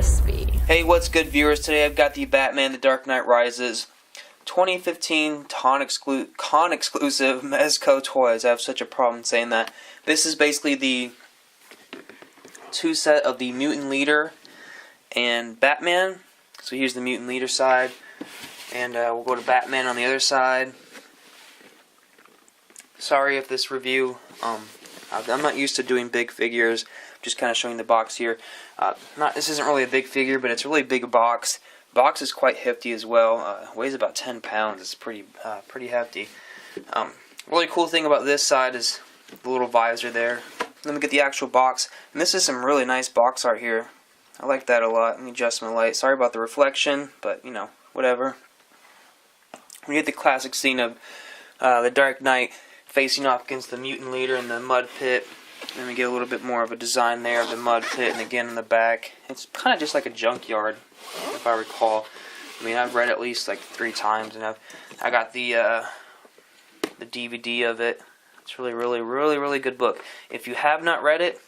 crispy. Hey, what's good, viewers? Today I've got the Batman The Dark Knight Rises 2015 con exclusive Mezco toys. I have such a problem saying that. This is basically the two set of the Mutant Leader and Batman. So here's the Mutant Leader side, and we'll go to Batman on the other side. Sorry if this review, I'm not used to doing big figures. Just kind of showing the box here. This isn't really a big figure, but it's a really big box. Box is quite hefty as well. Weighs about 10 pounds. It's pretty hefty. Really cool thing about this side is the little visor there. Let me get the actual box. And this is some really nice box art here. I like that a lot. Let me adjust my light. Sorry about the reflection, but you know, whatever. We get the classic scene of the Dark Knight facing off against the Mutant Leader in the mud pit. Then we get a little bit more of a design there of the mud pit, and again in the back. It's kind of just like a junkyard, if I recall. I mean, I've read it at least like 3 times, and I got the DVD of it. It's really good book. If you have not read it,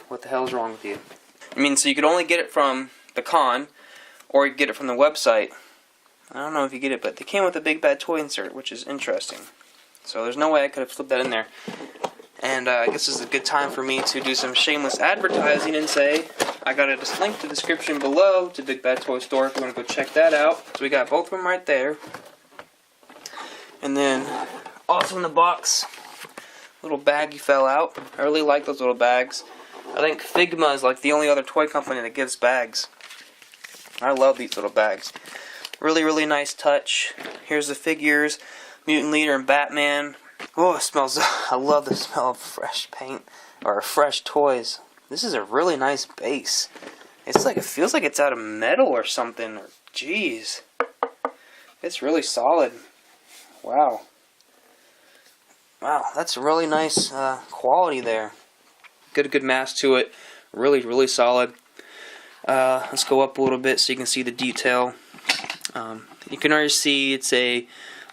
what the hell is wrong with you? I mean, so you could only get it from the con, or you get it from the website. I don't know if you get it, but they came with a big bad toy insert, which is interesting. So there's no way I could have slipped that in there. And I guess this is a good time for me to do some shameless advertising and say I got a link to the description below to Big Bad Toy Store if you want to go check that out. So we got both of them right there. And then also in the box, little baggie fell out. I really like those little bags. I think Figma is like the only other toy company that gives bags. I love these little bags. Really nice touch. Here's the figures, Mutant Leader and Batman. Oh, it smells. I love the smell of fresh paint or fresh toys. This is a really nice base. It's like, it feels like it's out of metal or something. Or jeez, it's really solid. Wow, that's really nice quality there. Good mass to it. Really solid. Let's go up a little bit so you can see the detail. You can already see it's a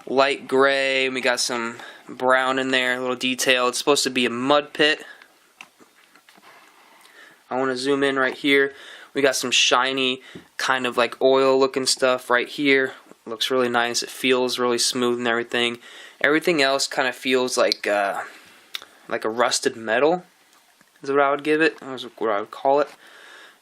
light gray, and we got some brown in there, a little detail. It's supposed to be a mud pit. I want to zoom in right here. We got some shiny, kind of like oil looking stuff right here. Looks really nice. It feels really smooth and everything. Everything else kind of feels like a rusted metal is what I would give it. That's what I would call it.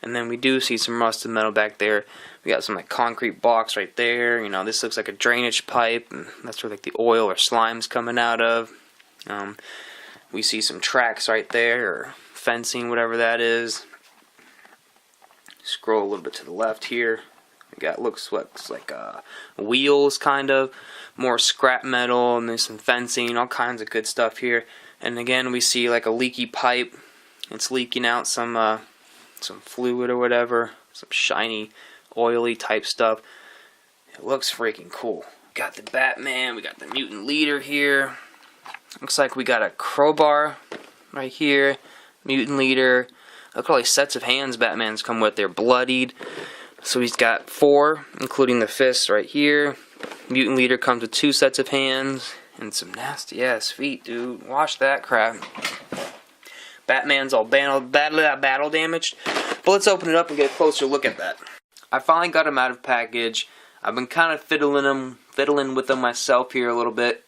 And then we do see some rusted metal back there. We got some like concrete blocks right there. You know, this looks like a drainage pipe, and that's where like the oil or slime's coming out of. We see some tracks right there, or fencing, whatever that is. Scroll a little bit to the left here. We got looks like wheels, kind of more scrap metal, and there's some fencing, all kinds of good stuff here. And again, we see like a leaky pipe. It's leaking out some fluid or whatever, some shiny, oily type stuff. It looks freaking cool. Got the Batman, we got the Mutant Leader here. Looks like we got a crowbar right here. Mutant Leader. Look at all these sets of hands Batman's come with. They're bloodied. So he's got 4, including the fist right here. Mutant Leader comes with 2 sets of hands and some nasty ass feet, dude. Watch that crap. Batman's all battle damaged. But let's open it up and get a closer look at that. I finally got him out of package. I've been kind of fiddling with them myself here a little bit.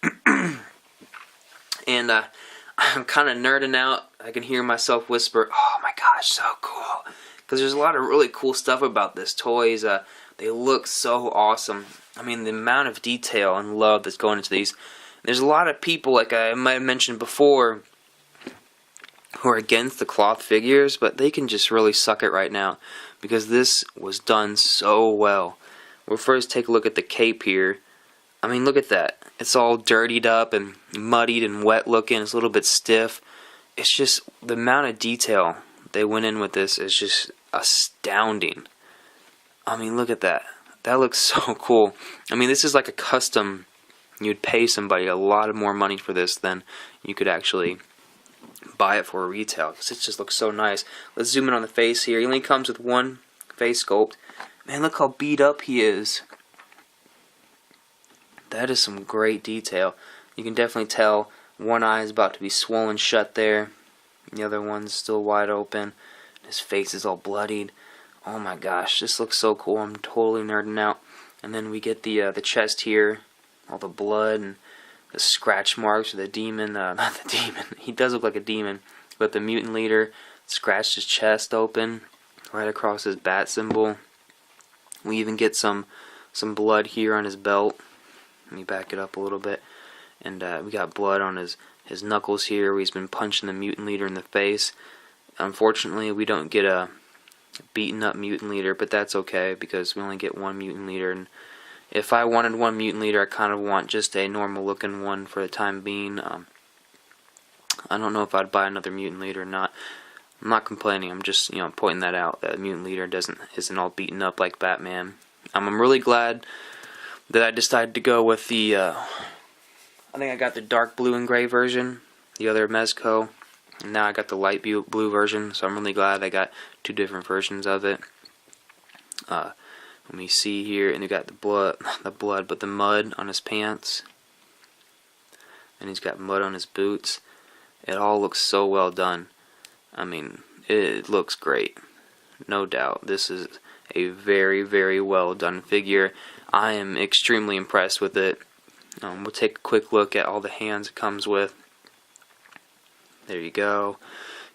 And I'm kind of nerding out. I can hear myself whisper, "Oh my gosh, so cool." Because there's a lot of really cool stuff about this toys. They look so awesome. I mean, the amount of detail and love that's going into these. There's a lot of people, like I might have mentioned before, who are against the cloth figures, but they can just really suck it right now because this was done so well. We'll first take a look at the cape here. I mean, look at that. It's all dirtied up and muddied and wet looking. It's a little bit stiff. It's just the amount of detail they went in with this is just astounding. I mean, look at that. That looks so cool. I mean, this is like a custom. You'd pay somebody a lot more money for this than you could actually buy it for retail, because it just looks so nice. Let's zoom in on the face here. He only comes with 1 face sculpt. Man, look how beat up he is. That is some great detail. You can definitely tell one eye is about to be swollen shut there. The other one's still wide open. His face is all bloodied. Oh my gosh, this looks so cool. I'm totally nerding out. And then we get the chest here, all the blood and the scratch marks of the demon. Not the demon. He does look like a demon, but the mutant leader scratched his chest open right across his bat symbol. We even get some blood here on his belt. Let me back it up a little bit. And we got blood on his knuckles here where he's been punching the mutant leader in the face. Unfortunately, we don't get a beaten up mutant leader, but that's okay because we only get one mutant leader. And if I wanted one mutant leader, I kind of want just a normal looking one for the time being. I don't know if I'd buy another mutant leader or not. I'm not complaining. I'm just pointing that out. That mutant leader isn't all beaten up like Batman. I'm really glad that I decided to go with the. I think I got the dark blue and gray version, the other Mezco, and now I got the light blue version. So I'm really glad I got two different versions of it. Let me see here, and you got the mud on his pants, and he's got mud on his boots. It all looks so well done. I mean, it looks great, no doubt. This is a very, very well done figure. I am extremely impressed with it. We'll take a quick look at all the hands it comes with. There you go.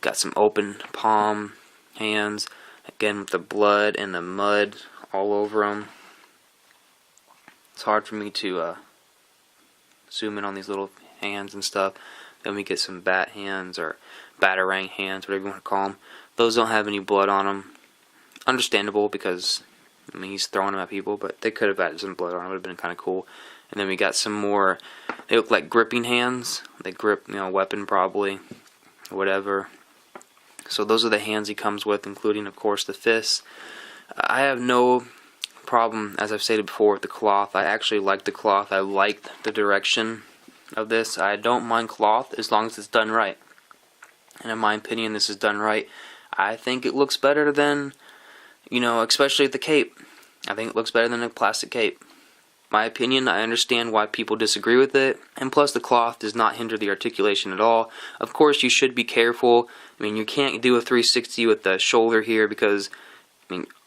Got some open palm hands, again with the blood and the mud all over them. It's hard for me to zoom in on these little hands and stuff. Then we get some bat hands or batarang hands, whatever you want to call them. Those don't have any blood on them. Understandable because I mean he's throwing them at people, but they could have added some blood on them. It would have been kind of cool. And then we got some more. They look like gripping hands. They grip, a weapon probably, whatever. So those are the hands he comes with, including of course the fists. I have no problem, as I've stated before, with the cloth. I actually like the cloth. I like the direction of this. I don't mind cloth as long as it's done right. And in my opinion, this is done right. I think it looks better than, especially the cape. I think it looks better than a plastic cape. My opinion, I understand why people disagree with it, and plus the cloth does not hinder the articulation at all. Of course, you should be careful. I mean, you can't do a 360 with the shoulder here because,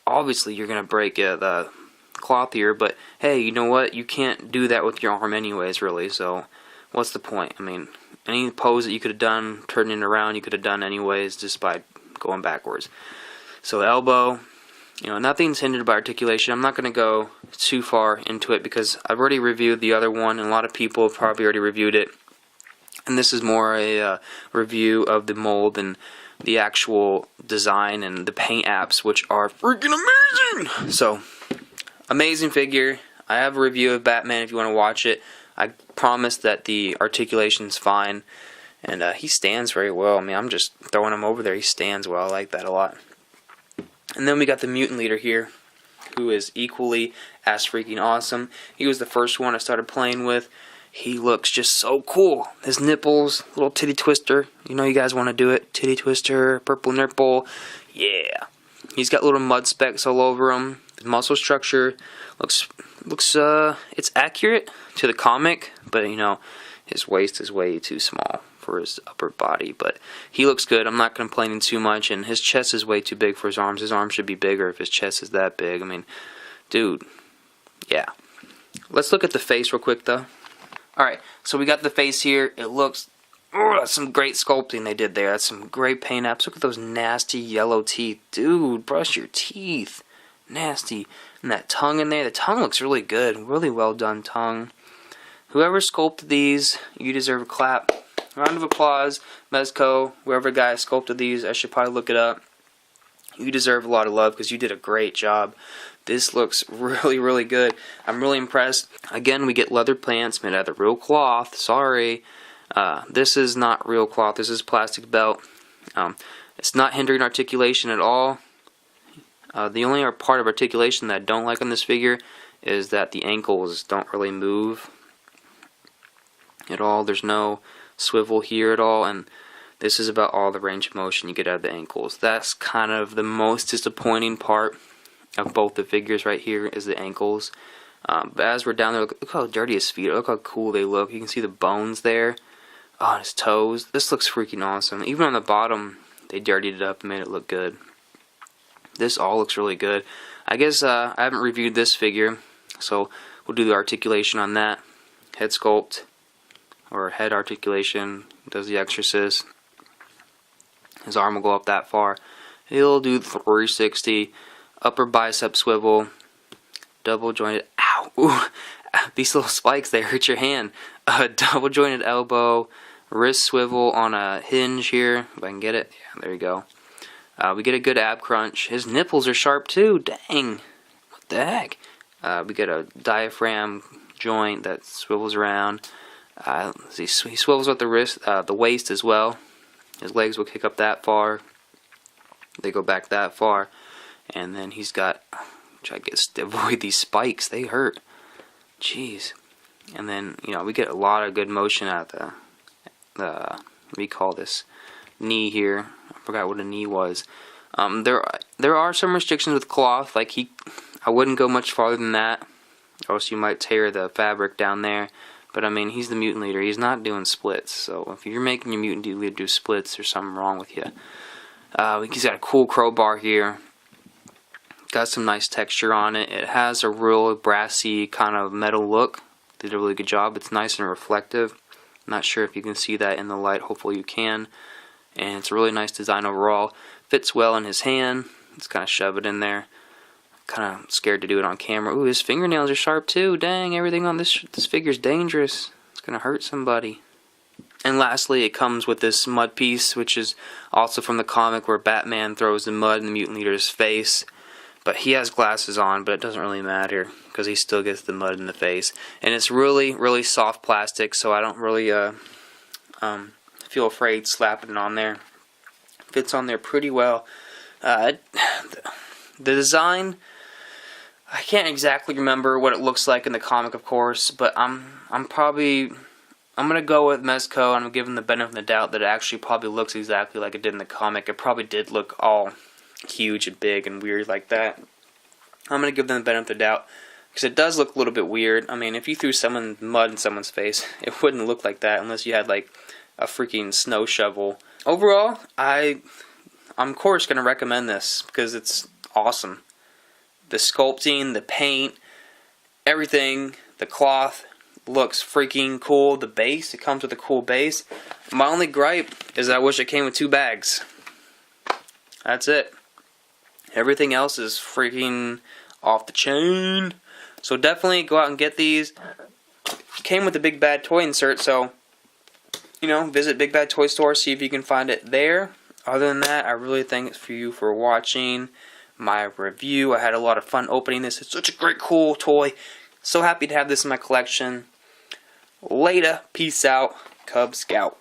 obviously you're going to break the cloth here, but hey, you know what? You can't do that with your arm anyways, really, so what's the point? Any pose that you could have done, turning it around, you could have done anyways just by going backwards. So the elbow, nothing's hindered by articulation. I'm not going to go too far into it because I've already reviewed the other one, and a lot of people have probably already reviewed it. And this is more a review of the mold and the actual design and the paint apps, which are freaking amazing! So, amazing figure. I have a review of Batman if you want to watch it. I promise that the articulation's fine, and he stands very well. I'm just throwing him over there. He stands well. I like that a lot. And then we got the mutant leader here, who is equally as freaking awesome. He was the first one I started playing with. He looks just so cool. His nipples, little titty twister. You guys want to do it. Titty twister, purple nipple. Yeah. He's got little mud specks all over him. His muscle structure looks it's accurate to the comic, but his waist is way too small for his upper body, but he looks good. I'm not complaining too much, and his chest is way too big for his arms. His arms should be bigger if his chest is that big. Dude, yeah. Let's look at the face real quick though. Alright, so we got the face here. It looks, that's some great sculpting they did there. That's some great paint apps. Look at those nasty yellow teeth. Dude, brush your teeth. Nasty. And that tongue in there, the tongue looks really good. Really well done tongue. Whoever sculpted these, you deserve a clap. Round of applause. Mezco, whoever guy sculpted these, I should probably look it up. You deserve a lot of love because you did a great job. This looks really, really good. I'm really impressed. Again, we get leather pants made out of real cloth. Sorry. This is not real cloth. This is plastic belt. It's not hindering articulation at all. The only part of articulation that I don't like on this figure is that the ankles don't really move at all. There's no swivel here at all, and this is about all the range of motion you get out of the ankles. That's kind of the most disappointing part of both the figures right here is the ankles. But as we're down there, look how dirty his feet are. Look how cool they look. You can see the bones there. Oh, his toes. This looks freaking awesome. Even on the bottom, they dirtied it up and made it look good. This all looks really good. I guess I haven't reviewed this figure, so we'll do the articulation on that. Head sculpt, or head articulation, does the Exorcist. His arm will go up that far. He'll do the 360, upper bicep swivel, double jointed, ow, ooh, these little spikes, they hurt your hand. Double jointed elbow, wrist swivel on a hinge here, if I can get it. Yeah, there you go. We get a good ab crunch. His nipples are sharp too, dang. What the heck? We get a diaphragm joint that swivels around. He swivels with the wrist, the waist as well. His legs will kick up that far. They go back that far. And then he's got, try to avoid these spikes, they hurt. Jeez. And then, you know, we get a lot of good motion out of what do you call this, knee here. I forgot what a knee was. There are some restrictions with cloth, like I wouldn't go much farther than that, or else you might tear the fabric down there. But I mean, he's the mutant leader, he's not doing splits, so if you're making your mutant leader do splits, there's something wrong with you. He's got a cool crowbar here, got some nice texture on it. It has a real brassy kind of metal look. Did a really good job. It's nice and reflective. Not sure if you can see that in the light, hopefully you can. And it's a really nice design overall. Fits well in his hand. Let's kind of shove it in there. Kind of scared to do it on camera. Ooh, his fingernails are sharp too. Dang, everything on this figure's dangerous. It's gonna hurt somebody. And lastly, it comes with this mud piece, which is also from the comic where Batman throws the mud in the mutant leader's face. But he has glasses on, but it doesn't really matter because he still gets the mud in the face. And it's really, really soft plastic, so I don't really feel afraid slapping it on there. Fits on there pretty well. The design, I can't exactly remember what it looks like in the comic, of course, but I'm gonna go with Mezco, and I'm giving the benefit of the doubt that it actually probably looks exactly like it did in the comic. It probably did look all huge and big and weird like that. I'm gonna give them the benefit of the doubt because it does look a little bit weird. I mean, if you threw mud in someone's face, it wouldn't look like that unless you had like a freaking snow shovel. Overall, I'm of course gonna recommend this because it's awesome. The sculpting, the paint, everything, the cloth looks freaking cool. The base, it comes with a cool base. My only gripe is I wish it came with 2 bags. That's it. Everything else is freaking off the chain. So definitely go out and get these. Came with a Big Bad Toy insert, so you know, visit Big Bad Toy Store, see if you can find it there. Other than that, I really thank you for watching my review. I had a lot of fun opening this. It's such a great, cool toy. So happy to have this in my collection. Later. Peace out. Cub Scout.